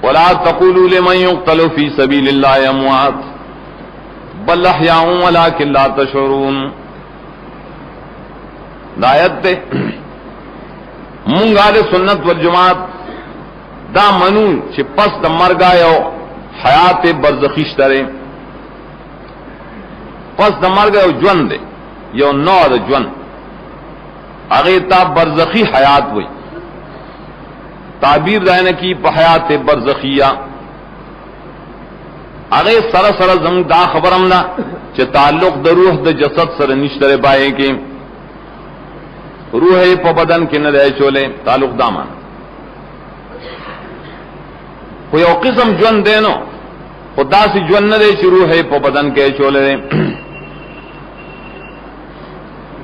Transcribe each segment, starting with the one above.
वला तक़ूलू लिमन युक़्तलु फी सबीलिल्लाहि अमवात बल अहयाउन वलाकिन ला तशऊरून। दायत ते मुंगाले सुन्नत वल जमात दा मनू चे पस द मरगा यो हयात बरज़खी तरे पस द मरगा यो ज्वन दे यो नौ द ज्वन अगे ता बरज़खी हयात हुई ताबीर दायन की हयात बरज़खिया अगे सर सर जंग दा खबरम ना चे ताल्लुक द रूह द जसद सर निश्तरे बाए के रूह प बदन के न रह चोले ताल्लुक दामान कोई किस्म ज्वन देनो खुदा से ज्वन न दे शुरू है प बदन के चोले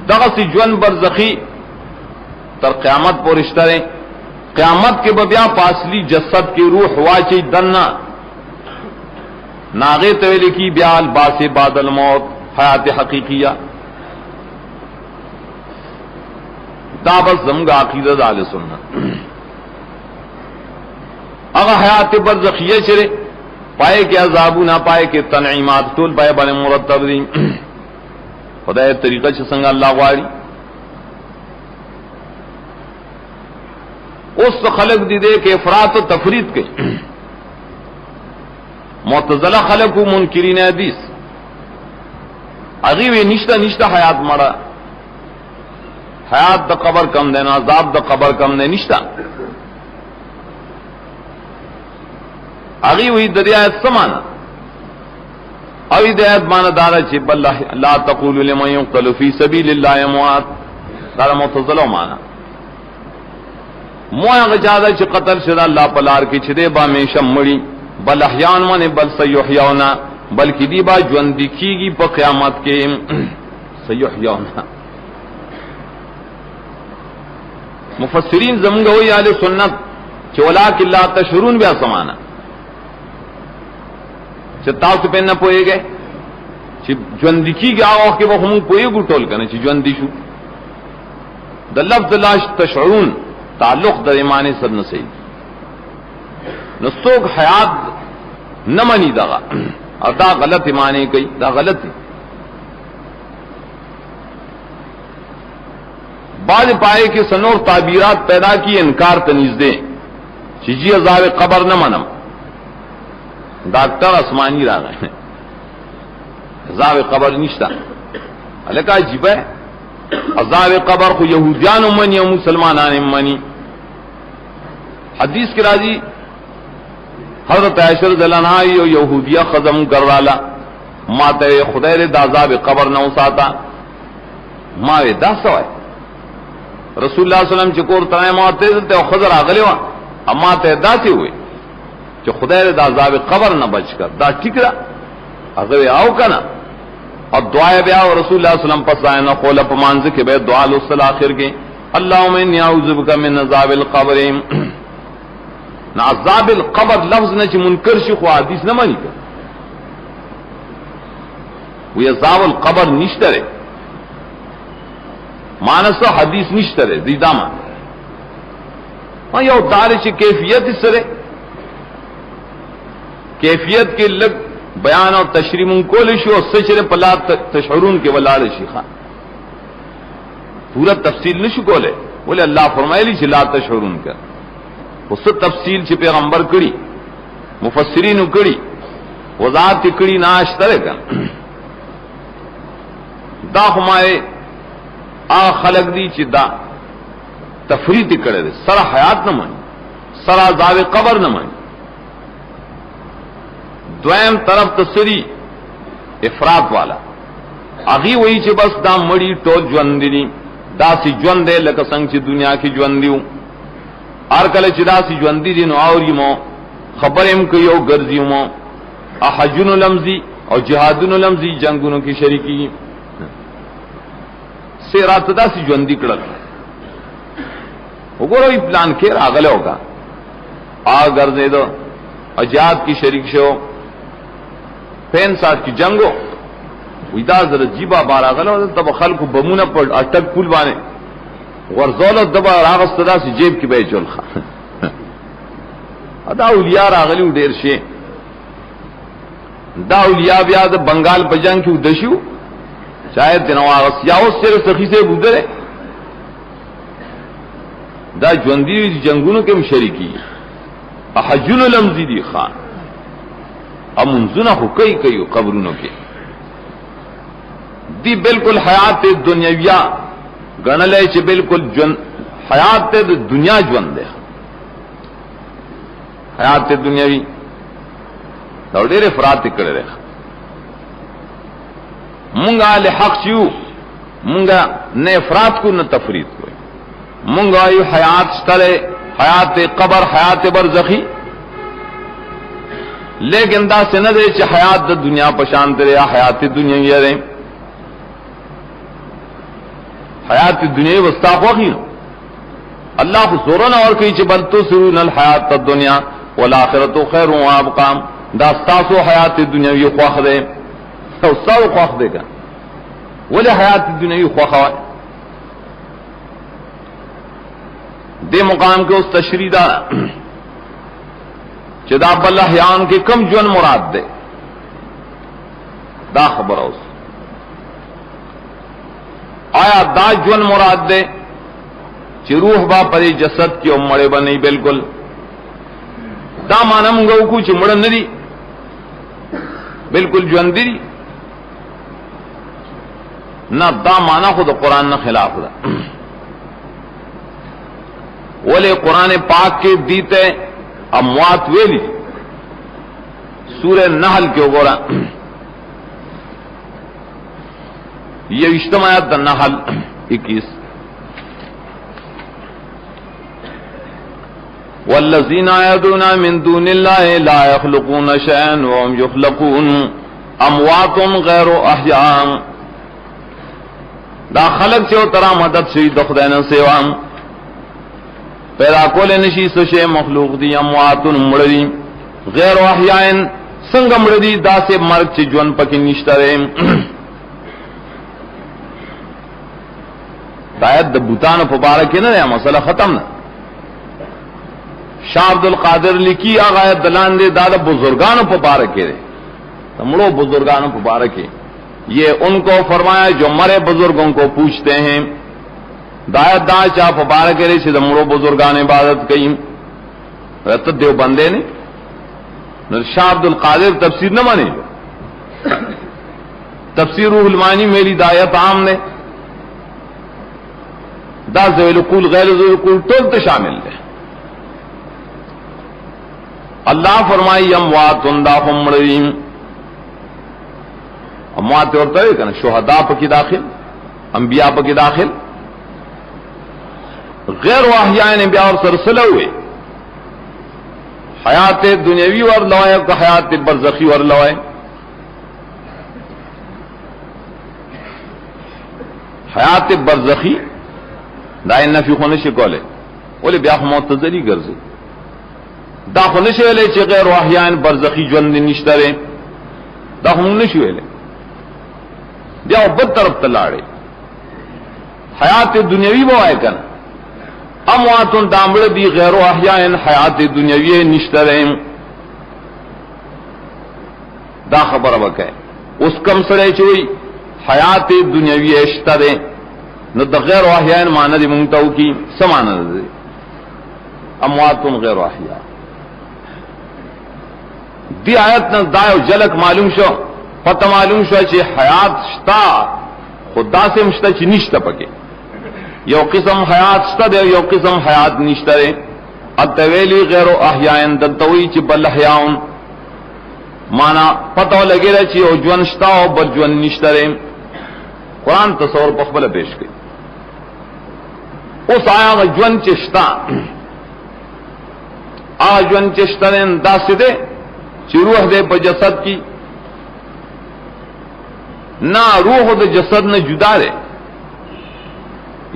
दगसी ज्वन बरज़खी तर क़यामत पर रिश्तरे क़यामत के बबिया पासली जसद की रूह वाची दन्ना नागे तवेले की ब्याल बासे बादल मौत हयात हकीकिया दाबस जमगा अकीदत आले सुन्नत। अगर हयात बरज़खिया चले पाए के अजाबू ना पाए के तनईमात टोल पाए बने मुरतब दी खुदा तरीका से संग अल्लाह वाली उस खलक दी दे के अफरात व तफरीद के मुतज़िला खलक व मुनकिरीन हदीस अगी वे निश्ता निश्ता हयात मरा हयात द कबर कम देना अजाब द कबर कम दे निश्ता अगी हुई दरियात समाना अवी दयात माना दारा चे बल्ला ला तक़ूलू लिमन युक़्तलु फी सबीलिल्लाहि अमवात सारा मुतज़िला माना मोया गजादा चे कतल शुदा अल्लाह पलार के छिदे बा मेशम मड़ी बल अहयान माने बल सयुहयाउना बल्कि दी बा ज्वन दिखीगी प क़यामत के सयुहयाउना। मुफस्सिरीन जमगा हुई आले सुन्नत चे वलाकिन ला तशऊरून भी समाना ताव पे न पोए गए ज्वन दिखी गया के वो हम पोए गुटोल करने ज्वन दिशु द लफ्ज़ ला तशऊरून ताल्लुक द ईमान सब न सही न सोग हयात न मनी दगा और दा गलत ईमाने कई दा गलत है। बाद पाए कि सनोर ताबीरात पैदा की इनकार तनीज दे चीजी अज़ाब कबर न मनम डॉक्टर आसमानी रा गए अज़ाब कबर निश्ता अले का अजीब है अज़ाब कबर को यहूदियान मनी और मुसलमान मनी हदीस के राजी हजरत आयशा रज़ियल्लाहु अन्हा यहूदिया खजम करवाला माते खुदा रे दाज़ाब कबर न उसाता मावे दा सवाय रसूलुल्लाह सल्लल्लाहु अलैहि वसल्लम चकोर तने माते ते खजर आगले वा अम्मा ते दासी हुए जो खुदा रे दाज़ाब कबर न बचकर दा ठीक रा अगर आओ का ना और दुआ ब्या और रसूलुल्लाह सल्लल्लाहु अलैहि वसल्लम पस आए ना खोला पमानज़ के बे दुआ लुसल आखिर के अल्लाहुम्मा इन्नी अऊज़ु बिका मिन अज़ाबिल कब्र ना अज़ाबिल कब्र लफ्ज़ न ची मुनकर शी खो हदीस न मानी कर वो अज़ाबुल कब्र निश्तरे मानस हदीस निश्तरे दीदामा यो दार ची कैफियत इस तरह कैफियत के लग बयान और तशरीम कोलिशो और सचरे पला तशऊरून के वलाल शिखा पूरा तफसील न शुकोले बोले अल्लाह फरमायली ला तशऊरून कर उस तफसील से पैगंबर कड़ी मुफस्सिरीन कड़ी वजात कड़ी नाश तरह कर दा हमारे आ खलक दी चिदा तफरीत करे दे सरा हयात न मानी सरा अज़ाब कबर न मानी द्वैम तरफ तसरी इफरात वाला अगी वही चे बस दा मड़ी टोल ज्वन दिनी दासी ज्वन दे लक संग ची दुनिया की ज्वन दियो आर कले ची दासी ज्वन दी दिन और मो खबरें कयो गर्जी मो अहजुन लमजी और जिहादुन लमजी जंगुनों की शरीकी से रात दासी ज्वन दी कड़क वो प्लान खेर आगले होगा आ गर्जे दो अजाद की शरीक शो फैन साथ की जंगो विदा जरा जीबा बारा गलो तब खल को बमुना पड़ अटक पुल बाने वर्जौलत दबा रागस्तदा से जेब की बेचोल खा دا اولیاء راغلی ډیر شي دا اولیاء بیا د بنگال په جنگ کې ودشو شاید د نواغس یا اوس سره سخی سے ګذره دا ژوندۍ جنگونو کې مشرکی احجن لمزی دی خان امنزونه خو کوي قبرونو کې دی بالکل حیات دنیویہ غنلای چې بالکل حیات د دنیا ژوند ده حیات دنیاوی دا ډېر افراط کړی دی مونږه له حق شو مونږه نه افراط کو نه تفرید کوي مونږه یو حیات ستله حیات قبر حیات برزخی لیکن دا سند چې حیات د دنیا په شان دی حیات دنیاوی دی حیات دنیا وستا خوخی اللہ کو زورن اور کئی چھ بل تسرون الحیات الدنیا والآخرت خیر و ابقا دا ستاسو حیات دنیاوی خواخ دے او ستاسو خواخ دے گا ولی حیات دنیاوی خواخ ہوئے دے مقام کے اس تشریح دا چھ دا بلحیان کے کم جون مراد دے دا خبر اس آیا دا جون مراد دے چی روح با پری جسد کی مڑے با نہیں بالکل دا مانا منگو کو چی مڑن ندی بالکل جون دی نہ دا مانا خود قرآن نہ خلاف دا ولی قرآن پاک کے دیتے اموات ویلی سورہ نحل کے گورا یہ اجتماعات دا نحل 21 والذین یدعون من دون اللہ لا یخلقون شیئا وهم یخلقون اموات غیر احیاء دا خلق سے ترا مدد شئی د خدای نه سیوا پیدا کول نشی سشے مخلوق دی اموات مړدی غیر احیاء څنګه مړدی دا سے مرګ چې ژوند پکې نشته دایت د بوتانو په باره کې نه مسله ختم نه شاہ عبد القادر لکی آغایت دلان دے دادا بزرگانوں پر بارہ کے دے تمڑو بزرگانوں پر بارہ کے یہ ان کو فرمایا جو مرے بزرگوں کو پوچھتے ہیں دایت دا چاہ پر بارہ کے رہے سے تمڑو بزرگان عبادت کہیں رتت دیو بندے نے شاہ عبد القادر تفسیر نہ مانے تفسیر روح المانی میری دایت عام نے دا ذویل القول غیر ذویل القول ٹولتے شامل ہے اللہ فرمائی اموات دا مړدی اموات ورته وي کنه شهدا پکې داخل انبیاء پکې داخل غیر احیاء نے بیا اور سلسلہ ہوئے حیات دنیاوی ور لوائے کہ حیات برزخی ور لوائے حیات برزخی دا نفی خو نشي کوله ولی بیا معتزلی ګرځي دا خو نشي ویلې چې غیر احیاء برزخی ژوند نشته دا هم نشي ویلې بیا په طرف ته لاړې حیات دنیاوی وای کنه اموات دامړ دی غیر احیاء حیات دنیاوی نشته دا خبره وکړه اوس کم سره چوي حیات دنیاوی اشته نو د غیر احیاء معنی دی مونږ ته کی سمانه دي اموات غیر احیاء دی آیت نه دا یو جلک معلوم شو پته معلوم شو چې حیات شتا خدا سے مشته چې نشته پکې یو قسم حیات شته دی یو قسم حیات نشته دی اتویلی غیر احیاء دتوی چې بل احیاء معنا پته لګیږي چې او ژوند شتا او بل ژوند نشته دی قرآن تصور په خپل پیش کړي اوس آیا ژوند چې شتا ژوند چې شته داسې دی چې روح دے په جسد کی نہ روح د جسد نه جدا ده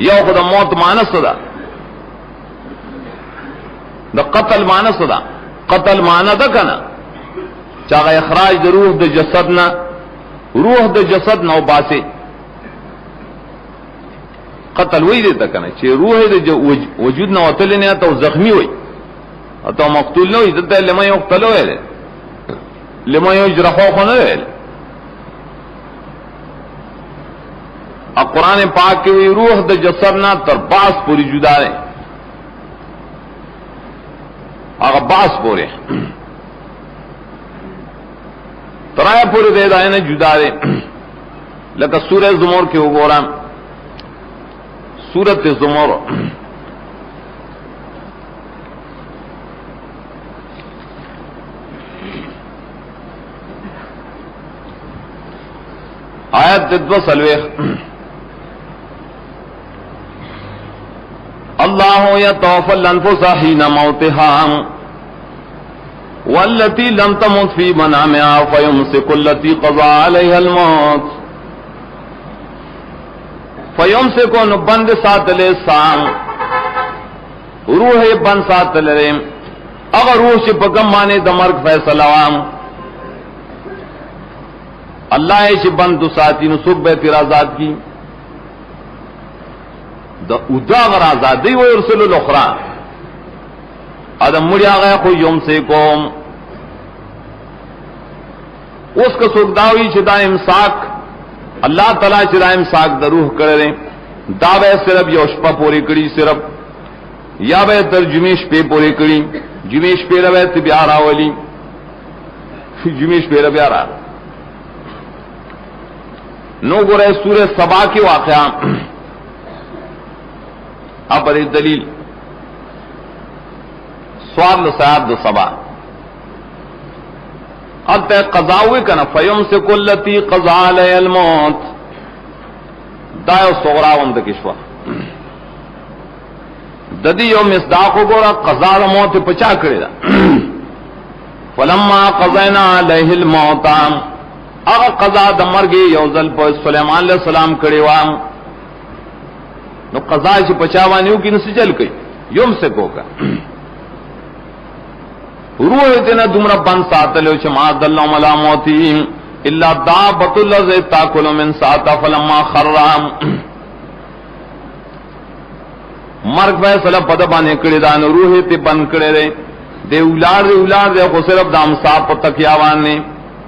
یو خود موت مانس ده د قتل مانس ده قتل معنا ده کنه چې هغه اخراج د روح د جسد نه روح د جسد نو باسه قتل وی دې ته کنه چې روح د وجود نه وتل نه ته زخمی وي تو مقتول نو دته لمه یقتلو ویل لمه یجرحو خو نه ویل. ا قرآن پاک کې روح د جسد نه تر باس پوری جدا ده، هغه باس پوری ترای پوری دے دای نه جدا ده. لکه سورہ زمر کې وګورم، سورۃ زمر آیت 2 اللہ یتوفی الانفس حین موتها والتي لم تمت في منامها فيمسك التي قضى عليها الموت فيمسك بند ساتلے سام روح بند ساتلے اگر روح سے پکم مانے دمرگ فیصلہ وام اللہ ایش بند ساتی نو سوک بے تیرا ذات کی دا ادا اگر آزادی و ارسل الاخرى ادم مڑی آگیا کوئی یوم سے کوم اس کا سوک داوی چدا امساک اللہ تعالیٰ چدا امساک دا روح کرے دا بے صرف یوشپا پوری کری صرف یا بے تر جمیش پہ پوری کری جمیش پہ روے تبیارا ولی جمیش پہ ربیارا نو گرے سورہ سبا کے واقعہ اب بڑی دلیل سوال لسیاد دو سبا اب تے قضا ہوئے کنا فیم سے کلتی قضا علی الموت دایو صغرا وند کشوا ددی یو مصداق گورا قضا الموت پچا کرے دا فلما قضینا علیہ الموت اگر قضا د مرګي یو ځل په سليمان عليه السلام کړي و نو قضا چې پچاوانیو کې نس چل کوي یم سے کوکا روح اتنا دمر بن ساتلو چې ما دل ملاموتی الا دابۃ الذی تاکل من ساعه فلما خرام مرګ فیصله پد باندې کړي دا نو روح ته بن کړي دی اولاد خو صرف دام صاحب تکیا باندې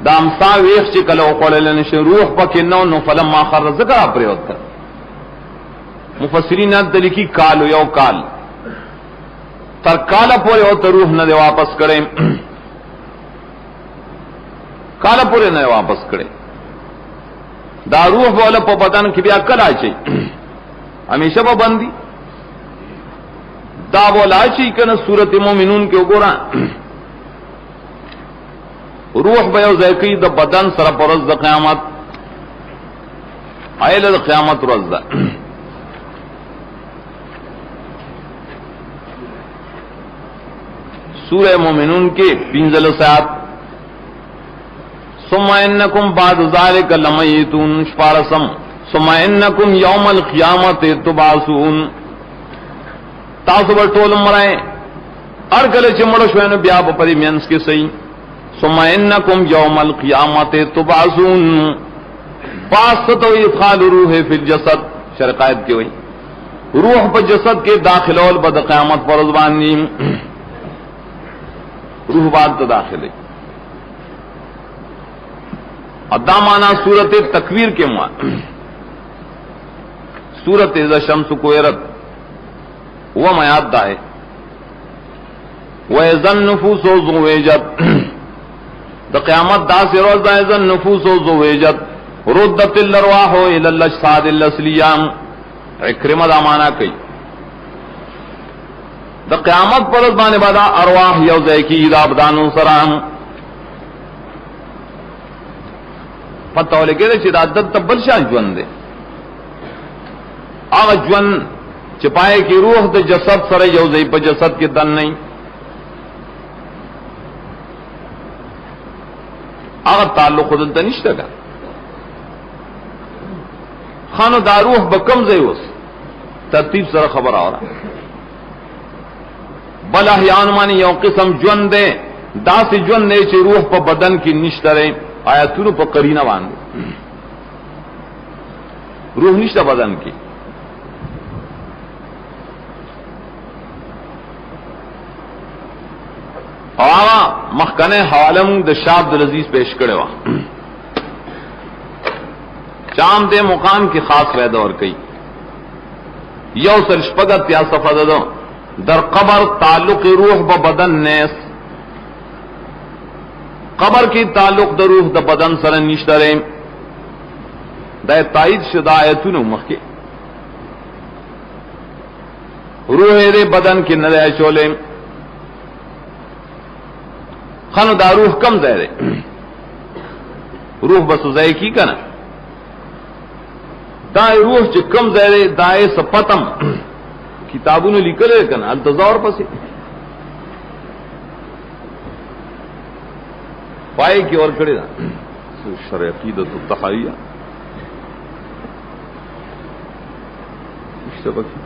دام سا ویخ چې کله وقول نشه روح پکې نو فلما خر ذکر پریوت کړ مفسرین دلی کی کال یو کال تر کال پورې او ته روح نه واپس کړي کال پورې نه واپس کړي دا روح بوله په بدن کې بیا کلا شي همیشه به بندي دا بولا شي کنه سورۃ مومنون کې وګورئ روح به یو ځای کې د بدن سره پرز د قیامت ایله د قیامت ورځ ده سورہ مومنون کے 15 آیات ثم انکم بعد ذلک لمیتون شپارسم ثم انکم یوم القیامت تبعثون تاسو به ټول مرای ار کله چې مړ شوئ نو بیا په پری مینس کې صحیح ثم انکم یوم القیامت تبعثون فاستو ادخال روح فی الجسد شرقایت کی ہوئی روح په جسد کې داخلول بد قیامت پر ځواني روح بعد تو داخل ادا مانا سورت تکویر کے ماں سورت اذا شمس کویرت وہ میاد دا ہے وَإِذَا النُّفُوسُ زُوِّجَتْ دا قیامت دا سے روز دا اذا النُّفُوسُ زُوِّجَتْ رُدَّتِ الْأَرْوَاحُ إِلَى الْأَجْسَادِ الْأَصْلِيَّةِ عکرمہ دا مانا کئی دا قیامت پر بانے بادا ارواح یوزے کی دا ابدانو سرام پتہ ہو لگے دے چی دا عدد تبل شان جون دے آغا جون چپائے کی روح دا جسد سر یوزے پا جسد کی دن نہیں آغا تعلق خودلتا نشتا گا خانو دا روح بکم زیوس ترتیب سر خبر آورا بل احیان مانی یو قسم جون دے دا سی جون دے چی روح پا بدن کی نشتا رہے آیتونو پا قرینہ باندے روح نشتا بدن کی और मखकने हवालम द शाह अब्दुल अजीज पेश करे वा चाम दे मुकाम की खास पैदा और कई यौ सलशपगत या सफदो दर कबर ताल्लुक रूह ब बदन नेस कबर की ताल्लुक द रूह द बदन सर निश्तरे द ताइद शुदा आयतुन मखके रूह रे बदन की नरे चोले खन दा रूह कम जहरे रूह बस जय की कना दाए रूह च कम जहरे दाए सपतम किताबों ने लिखल है कना अल्तजार पसे पाए की और कड़े शर अकीदत तहाइया सबक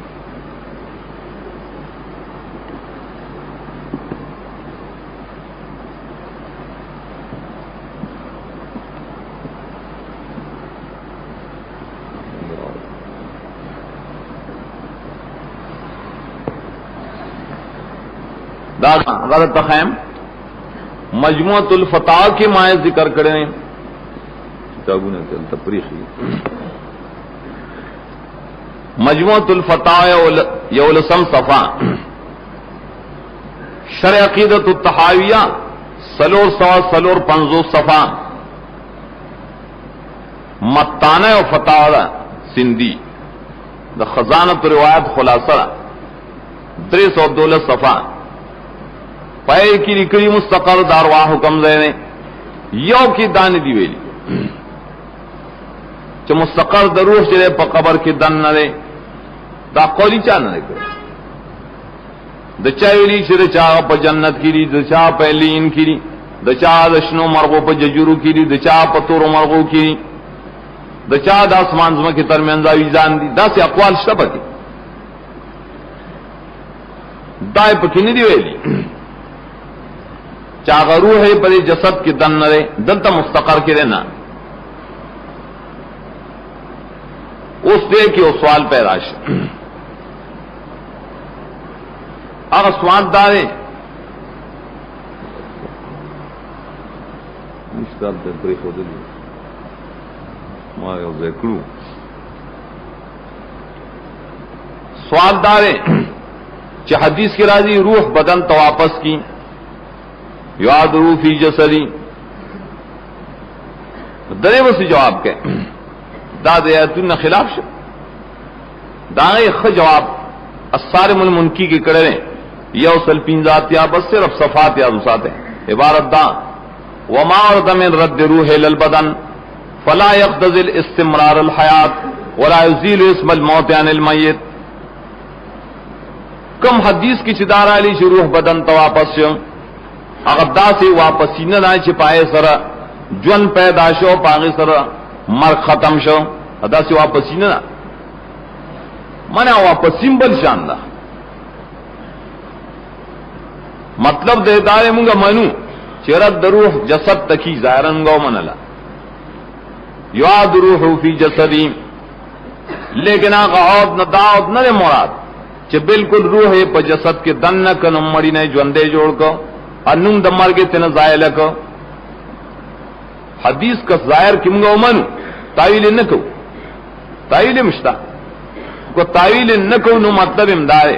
गलत तखैम मजमुअतुल फताह के माए जिक्र करें किताबों ने तफरीखी मजमुअतुल फताह यौलसम सफा शर अकीदत तहाविया सलोर सवा सलोर पंजो सफा मत्ताना और फताह सिंधी द खजानत रिवायत खुलासा 312 सफा पै की निकली मुस्तकर दारवाह हुक्म देने यौ की दान दी वेली च मुस्तकर दरूह चले प कबर की दन न रे दा कौली चा न करे दचा वेली च दचा प जन्नत की दचा प लीन की दचा दशनो मरगो प जजुरु की दचा प तोरो मरगो की दचा दासमान जमा के दरमियान दा विजान दी दा से अकवाल शबकी दाए पकिनी दी वेली चागरू है पर जसद की दन नरे दंता मुस्तकर के रहना उस दे की वो सवाल पैराश अगर स्वाद दारे स्वाद दारे च हदीस की राजी रूह बदन तो वापस की याद रूफी जसरी दरे वसी जवाब के दादे तुन खिलाफ दाए ख जवाब असार मुनकी के करे यौसल पिंजात या बस सिर्फ सफात या रुसात है इबारत दा वमा और दमिन रद्द रूह लल बदन फला यक़्तज़िल इस्तिमरार अल हयात वला युज़ील इस्मल मौत अनिल मय्यत कम हदीस की चिदारा अली रूह बदन तो वापस अगर दा से वापसी न ना छिपाए सर जन पैदाशो पागे सर मर खत्म शो अदा से वापसी न ना मना वापसी बल शानदा मतलब देदारे मुंगा मनु चेरत दरूह जसद तकी जायरन गौ मनला याद रूह फी जसदी लेकिन आगाद न दाद न मुराद चे बिल्कुल रूह है प जसद के दन न कन मरी ने ज्वंदे जोड़ को अनुम दमर के तेन जायल को हदीस का जायर किमगो मनु तावील न को तावील मुश्ता को तावील न को नु मतलब इमदारे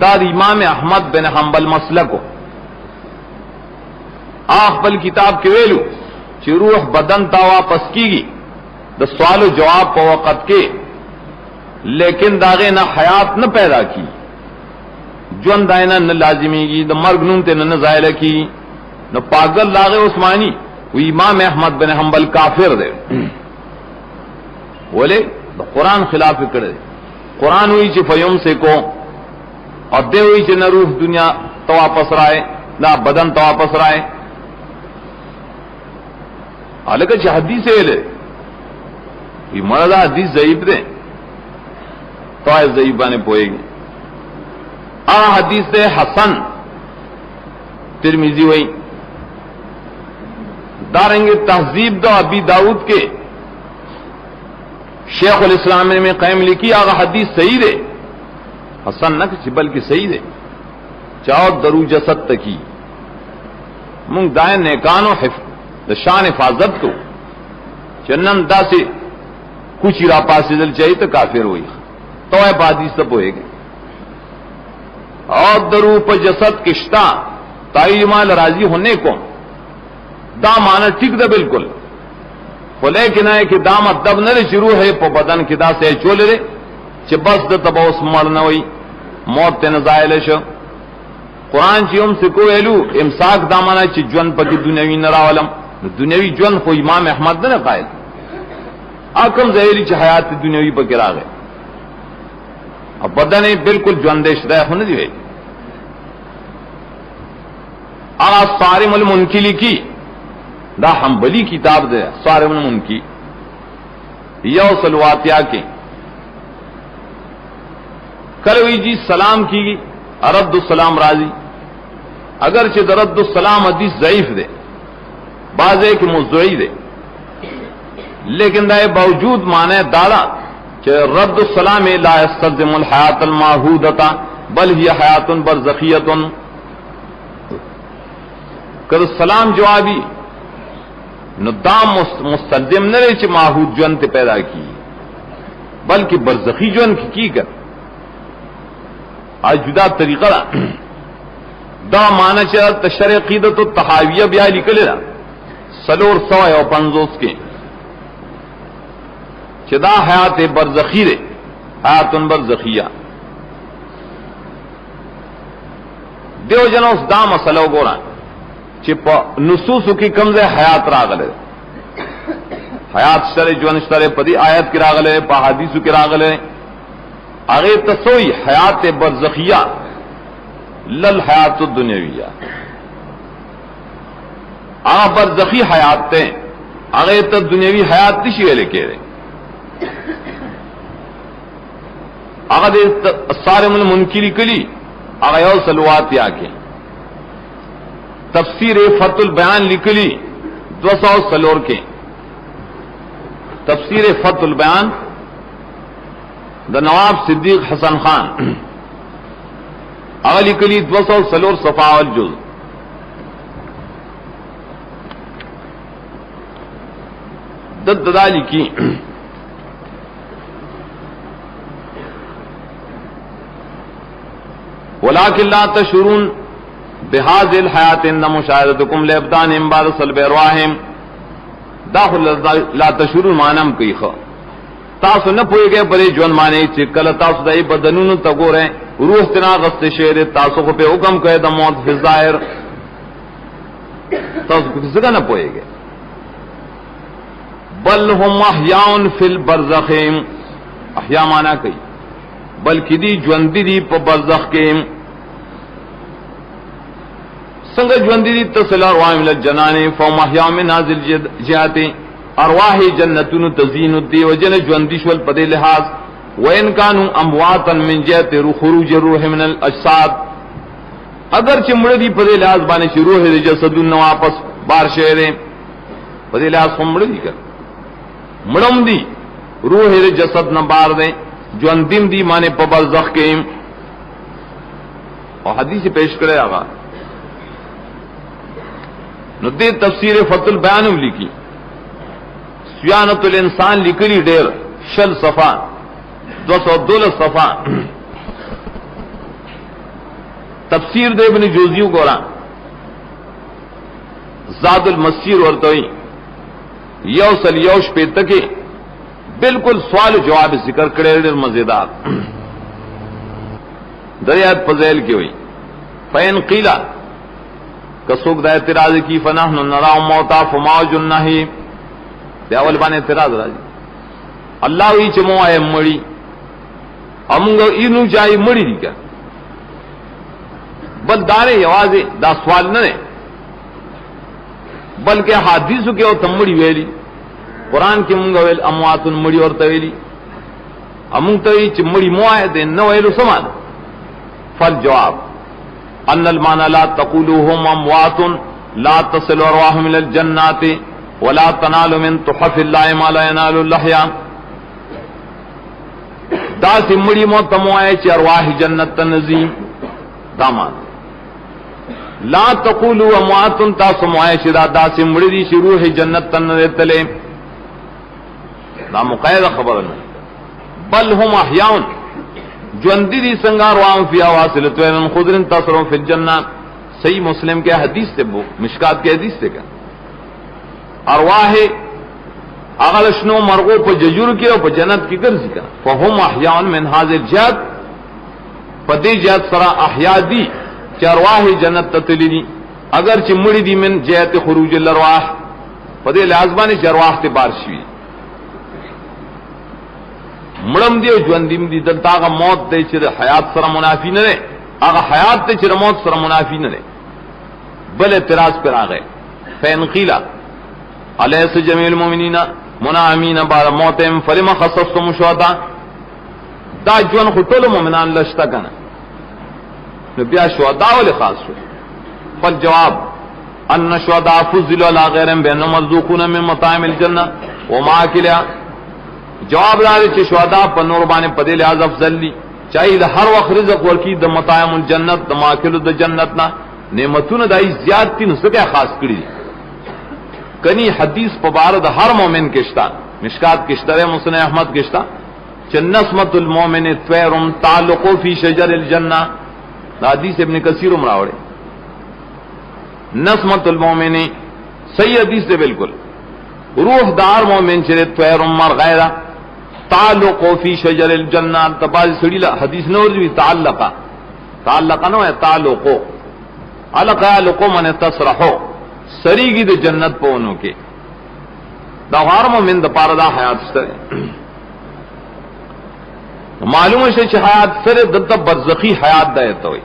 दाद इमाम अहमद बिन हंबल मसला को आखबल किताब के वेलू ची रूह बदन ता वापस कीगी द सवाल जवाब प वक़्त के लेकिन दागे न हयात न पैदा की जन दायना न लाजिमीगी द मर्ग नून ते न जायल की न पागल लागे उस्मानी वो इमाम अहमद बिन हंबल काफिर दे बोले तो कुरान खिलाफ करे कुरान हुई च फयुम से को और दे हुई च न रूह दुनिया तो वापस राय ना बदन तो वापस राय अलग हदीस ले मरदा हदीस जईब दे तो जईबा ने पोएगी आ हदीस हसन तिरमिजी वही दारेंगे तहजीब दो अबी दाऊद के शेख उल इस्लाम में कैम लिखी आगा हदीस सही दे हसन न कि बल्कि सही दे चाओ दरू जसद तकी मुंग दाए नेकानो द शान हिफाजत को चन्नन दा से कुछ रा पासिदल चाहिए तो काफिर हुई तो है बादी सब होएगे और दरू पर जसद किश्ता ताईमाल राजी होने को दा माना ठीक द बिल्कुल बोले कि ना कि दाम दब न रे शुरू है पो बदन की दा से चोले रे चे बस द तब उस मर न हुई मौत ते नजायल शो कुरान चीम से को एलू इमसाक दामाना ची ज्वन पति दुनियावी नरावलम दुनियावी ज्वन को इमाम अहमद ने कायल आकम जहरी च हयात दुनियावी पर गिरा गए अब बदन बिल्कुल ज्वन देश दया होने दी आ सारिमुल मुनकिली की दा हम्बली किताब दे सारिमुल मुनकी यौ सलवातिया के कल हुई जी सलाम की अरद्दुस्सलाम राजी अगरचे दरद्दुस्सलाम हदीस ज़ईफ दे बाजे की मुज़्ज़ई दे लेकिन दाए बावजूद माने दाड़ा कि रद्दुस्सलाम ला यस्तलज़िमुल हयातल माहूदता बल हिय हयातुन बरज़खियतुन कर सलाम जवाबी नुदाम मुस्तलजिम न रे माहूद जन ते पैदा की बल्कि बरज़खी जन की कर आज जुदा तरीका दा माना चाह तशर क़ीदत तहाविया ब्या लिखले सलोर 150 के चदा हयात बरज़खी रे हयातुन बरज़खिया देव जनो दा मसलो गोरा चिप नुसूस की कमजे हयात रागले हयात शर जवन शर पदी आयत की रागले पहादीसु की रागले आगे तसोई हयात बरज़खिया लल हयात दुनियाविया आ बरज़खी हयात आगे तो दुनियावी हयात दिशी लेके रहे आगे सारिमुल मुनकिरी कली आगे सलवात आके तफसीर फतुल बयान लिखली 200 सलोर के तफसीर फतुल बयान द नवाब सिद्दीक हसन खान अगली कली 200 सलोर सफावल जुज ददाली की वलाकिन ला तशुरून बिहाजिल हयात न मुशाहिदतुकुम लेबदान इम्बाद सल्ब अरवाहिम दाखिल ला तशुरून मानम कई ख तासु न पोए गए बड़े जवन माने चिकल तासु दई बदनुन तगोरे रूह तना गस्त शेर तासु को पे हुक्म कहे द मौत फि ज़ाहिर तासु कुछ जगह न पोए गए बल हुम अहयाउन फिल बरज़खिम अहया माना कई बल्कि दी ज्वंदी दी प बरज़ख के संग ज्वंदी दी तसल अरवाह जनाने फौम अहया में नाजिल जियाते अरवाही जन्नतुन तज़ीन उद्दी वजन ज्वंदिशवल पदे लिहाज वइन कानू अमवातन मिन जयत खुरूज रूह मिन अल अजसाद अगर चिमड़ी पदे लिहाज बाने शुरू है जसदुन न वापस बार शेरे पदे लिहाज मुड़ी कर मुड़म दी रूह जसद न बार दे ज्वंदिम दी माने पबरज़ख के और हदीस पेश करे आगा नुदे तफसीर फतुल बयान लिखी सियानतुल इंसान लिखली डेर शल सफा 212 सफा तफसीर दे इब्न जोजियू गोरा ज़ादुल मसीर और तोई यौसल यौश पे तके बिल्कुल सवाल जवाब जिक्र करे मजेदार दरियात फजैल की हुई फैन कीला कसुक दा एतराज की फना नरा मौता फमाजुन्ना ही त्यावल बाने एतराज राजी अल्लाह ही चमो आए मड़ी अमुंग इनू जाई मड़ी दी क्या बल दारे आवाजे दा सवाल न ने बल्कि हादीसु के तम्मड़ी वेली कुरान की मुंग वेल अमवातुन मड़ी और तवेली अमुंग तवी चिमड़ी मुआए दे न वेलु समान फल जवाब अन्नल माना ला तकुलुहुम अमवातुन ला तसिलु अरवाहुम इलल जन्नाति वला तनालु मिन तुहफिल्लाहि मा ला यनालु लहया दा सिमड़ी मो तमवाए च अरवाह जन्नत तनजीम दामान لا تقولوا اموات تاسو معاشرا داسې مړي دي چې روح جنت ته نه تلې، دا مقایده خبره نه، بل هم احیاء ژوندي دي څنګه روان فی واصلتون خضر تصرف فی الجنه. صحیح مسلم کے حدیث سے، مشکات کے حدیث سے کا ارواح اغل شنو مرغو په ججور کې او په جنت کې ګرځي کا، فهم احیاء من هذه الجهاد، پدې جهاد سره احیا دي چې ارواح جنت ته تللي، اگر چې مړي دي من جهت خروج الارواح، پدې لحاظ باندې چې ارواح ته بار شي مړم دی او ژوندیم دي، دلته هغه موت دی چې حیات سره منافی نه ده، هغه حیات دی چې موت سره منافی نه ده. بل اعتراض پر راغی فین قیل الیس جمیع المؤمنین منعمین بعد موتهم فلما خصصتم الشهداء، دا ژوند خو ټول مؤمنان لشته کنه، نو بیا شهدا ولې خاص شو؟ فالجواب ان الشهداء فضلوا على غيرهم بانهم مرزوقون من مطاعم الجنه وماكلها. جواب دار چې شهدا په نور باندې په دې لحاظ افضل دي، چاہیے د هر وخت رزق ورکی د مطاعم الجنت د ماکلو د جنت نه نعمتونه دای زیات دي، نو څه خاص کړی دي کني حدیث په بار د هر مؤمن کېشتا، مشکات کېشتره مسند احمد کېشتا چې نسمت المؤمن طير تعلق فی شجر الجنه، دا حدیث ابن کثیر راوړي. نسمت المؤمن صحیح حدیث ہے بالکل، روح دار مومن چرے طير مرغیرہ تعلق فی شجر الجنہ، تباز سڑی لا حدیث نور جو تعلق نو ہے تعلق علق من تصرحو سریگی دے جنت پونو کے دا غار مومن دا پارا دا حیات سر معلوم ہے کہ حیات سر دتا برزخی حیات دا ہوئی.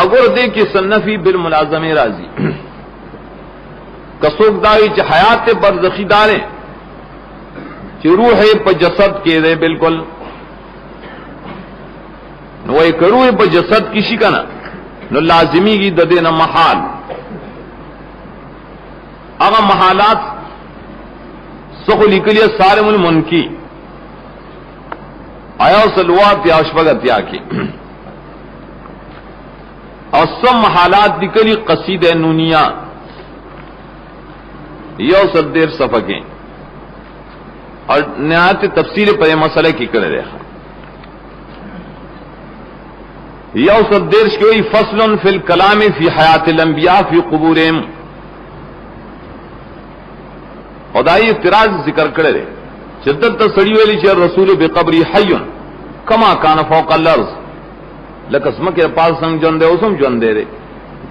اگر دیکھ صنفی بالملازم راضی کسوک داوی چ حیات برزخی دارے چ روح پہ جسد کے دے بالکل نو ایک روح پہ جسد کسی کا نا نو لازمی کی ددے نہ محال، اگر محالات سخو لکلیہ سارم المنکی آیا سلوات یا اشفقت یا کی اور سب محالات نکلی قصید نونیہ یو صدر صفقیں اور نہایت تفصیل پر یہ مسئلہ کی کرے رہا. یو صدر کی فصل فی الکلام فی حیات الانبیاء فی قبورہم، خدائی اعتراض ذکر کرے رہے شدت تسڑی ویلی چھ رسول بقبری حی کما کان فوق الارض، لکسمہ کے پاس سنگ جن دے اسم جن دے رہے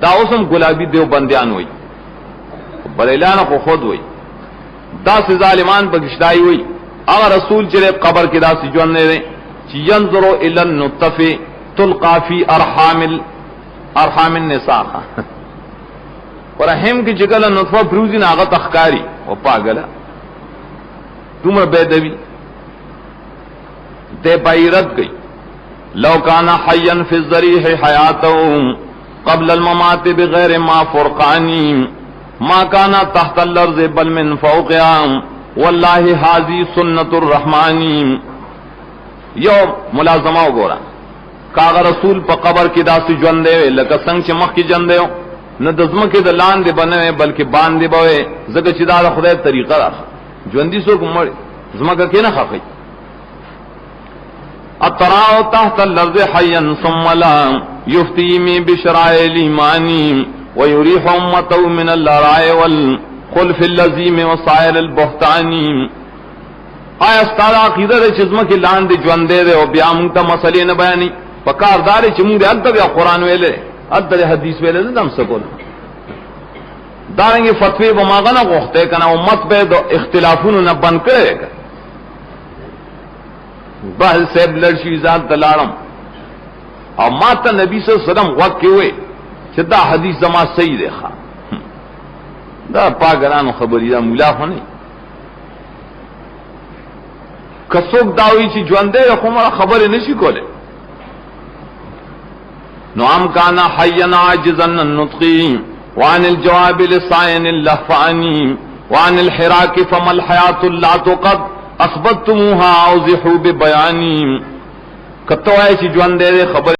دا اسم گلابی دیو بندیان ہوئی بریلان کو خود ہوئی دا سے ظالمان پر گشتائی ہوئی. اگر رسول چلے قبر کی دا سے جونے رہے چی ینظرو الی النطف تلقا فی ارحام النساء اور رحم کی جگل نطفہ پروزی ناغت اخکاری و پاگلا تمر بیدوی دے پائی رد گئی. لو کانا حیا فی الذریح حیاتهم قبل الممات بغیر ما فرقانی ما کانا تحت الارض بل من فوقها واللہ حاضی سنت الرحمانی. یو ملازمہ گورا کاغ رسول پا قبر کی دا سی جون دے لکا سنگ چی مخ کی جن دے نہ دزمہ کی دا لان دے بنے بلکہ بان دے بوے زکا چی دا خدای طریقہ رکھا جون دی سو کمڑی زمہ کا کینا خاقی اتراؤ تحت الارض حیا ثم لا یفتیمی بشرائع الایمانی ویریح امتو من اللراء والخلف اللزیم وسائر البہتانی. آیا استاد عقیدہ دے چزمہ کی لان دے جون دے دے و بیا منگتا مسئلے نہ بیانی پکار دارے چمون دے ادھر یا قرآن ویلے ادھر حدیث ویلے دم سکول داریں گے فتوی بماغنا گوختے کنا امت پہ دو اختلافون نہ بند کرے گا بحل سیب لڑشی ذات دلارم اور ماتا نبی صلی اللہ علیہ وسلم وقت کے ہوئے دا حدیث زما صحیح دیکھا دا پاگران خبری دا ملاف نہیں کسوک داوی چی جوان دے رکھوں خبر نشی کولے نعم کانا حینا عاجزن النطقی وعن الجواب لسائن اللہفانی وعن الحراک فما الحیات اللہ تقد اثبتموها اوضحوا ببیانی کتو ہے چی جوان دے خبر